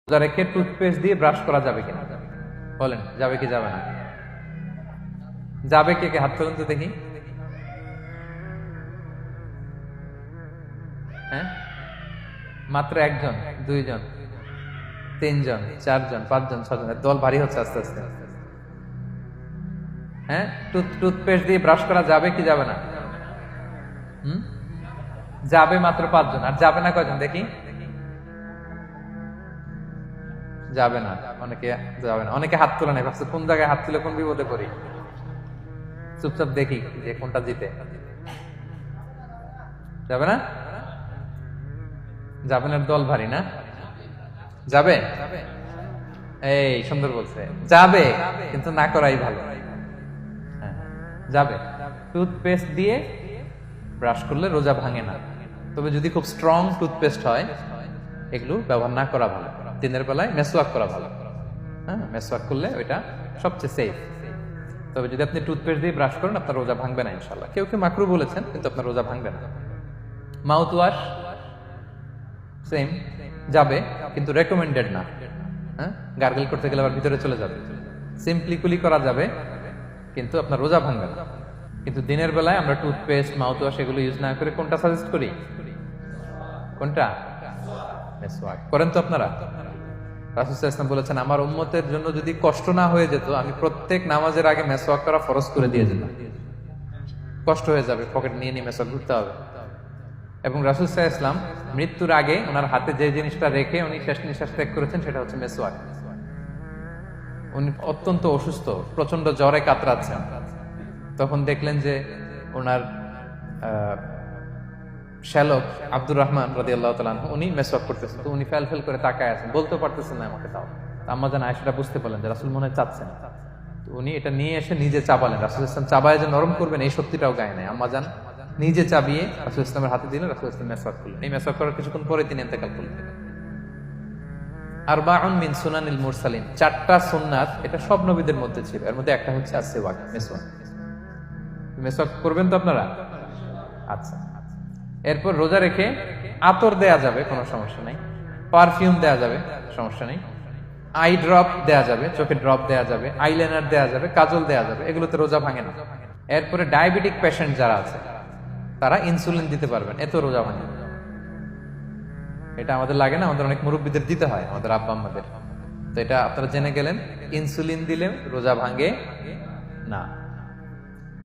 রোজা রেখে টুথপেস্ট দিয়ে ব্রাশ করা যাবে কিনা বলেন, যাবে কি যাবে না? যাবে, কে কে হাত তুলুন তো দেখি। হ্যাঁ, মাত্র একজন, দুইজন, তিনজন, চারজন, পাঁচজন, ছজন, দল ভারী হচ্ছে আস্তে আস্তে। হ্যাঁ, টুথপেস্ট দিয়ে ব্রাশ করা যাবে কি যাবে না? যাবে মাত্র পাঁচজন, আর যাবে না কয়জন দেখি? যাবে না, অনেকে যাবে না, অনেকে হাত তোলে নাই, ভাবছে কোন জায়গায় হাত তুলে কোন বিপদে পড়ি। চুপচাপ দেখি যে কোনটা জিতে। যাবে না, যাবে না, দল ভারী না? যাবে, এই সুন্দর বলছে, যাবে, কিন্তু না করাই ভালো। হ্যাঁ, যাবে। টুথপেস্ট দিয়ে ব্রাশ করলে রোজা ভাঙে না, তবে যদি খুব স্ট্রং টুথপেস্ট হয় এগুলো ব্যবহার না করা ভালো। দিনের বেলায় মেসওয়াক করা ভালো। হ্যাঁ, মেসওয়াক করলে ওইটা সবচেয়ে সেফ। তবে যদি আপনি টুথপেস্ট দিয়ে ব্রাশ করেন আপনার রোজা ভাঙবে না ইনশাল্লাহ। কেউ কেউ মাকরু বলেছেন, কিন্তু আপনার রোজা ভাঙবে না। মাউথ ওয়াশ সেম, যাবে, কিন্তু রেকমেন্ডেড না। হ্যাঁ, গার্গল করতে গেলে আবার ভিতরে চলে যাবে। সিম্পলি কুলি করা যাবে, কিন্তু আপনার রোজা ভাঙবে না। কিন্তু দিনের বেলায় আমরা টুথপেস্ট, মাউথ ওয়াশ এগুলো ইউজ না করে কোনটা সাজেস্ট করি? কোনটা? মেসওয়াক করেন তো আপনারা? রাসূল সাল্লাল্লাহু আলাইহি ওয়াসাল্লাম বলেছেন, আমার উম্মতের জন্য যদি কষ্ট না হয়ে যেত আমি প্রত্যেক নামাজের আগে মেসওয়াক করা ফরজ করে দিয়ে যেতাম। কষ্ট হয়ে যাবে, পকেট নিয়ে নিয়ে মেসওয়াক ঘুরতে হবে। এবং রাসূল সাল্লাল্লাহু আলাইহি ওয়াসাল্লাম মৃত্যুর আগে ওনার হাতে যে জিনিসটা রেখে উনি শেষ নিঃশ্বাস ত্যাগ করেছেন সেটা হচ্ছে মেসওয়াক। উনি অত্যন্ত অসুস্থ, প্রচন্ড জ্বরে কাতরাচ্ছেন। তখন দেখলেন যে ওনার শ্যালক আব্দুর রহমান রাদিয়াল্লাহু তাআলা আনহু উনি মেসওয়াক করতেছেন, তো উনি ফেল করে তাকায় আছেন, বলতে পারতেছেন না আমাকে। তাও আম্মা জান আয়েশা বুঝতে পারলেন যে রাসূল মনে হয় চাচ্ছেন, তো উনি এটা নিয়ে এসে নিজে চাবালেন। রাসূল সাল্লাল্লাহু আলাইহি ওয়াসাল্লাম চাবায় যে নরম করবেন এই শক্তিটাও গায়ে নাই। আম্মা জান নিজে চাবিয়ে রাসূল সাল্লাল্লাহু আলাইহি ওয়াসাল্লামের হাতে দিলেন, রাসূল সাল্লাল্লাহু আলাইহি ওয়াসাল্লাম মেসওয়াক করলেন। এই মেসওয়াক করার কিছুক্ষণ পরে তিনি ইন্তেকাল করলেন। আরবাউন মিন সুনানিল মুরসালিন, চারটা সুন্নাত, এটা সব নবীদের মধ্যে ছিল, এর মধ্যে একটা হচ্ছে আসওয়াক, মেসওয়াক। মেসওয়াক করবেন তো আপনারা? আচ্ছা। এরপর রোজা রেখে আতর দেয়া যাবে, কোনো সমস্যা নাই। পারফিউম দেয়া যাবে, সমস্যা নেই। আই ড্রপ দেয়া যাবে, চোখে ড্রপ দেয়া যাবে, আইলাইনার দেয়া যাবে, কাজল দেয়া যাবে, এগুলোতে রোজা ভাঙে না। এরপরে ডায়াবেটিক পেশেন্ট যারা আছে তারা ইনসুলিন দিতে পারবেন, এত রোজা ভাঙে। এটা আমাদের লাগে না, আমাদের অনেক মুরব্বীদের দিতে হয়, আমাদের আব্বা আম্মাদের। তো এটা আপনারা জেনে গেলেন, ইনসুলিন দিলে রোজা ভাঙে না।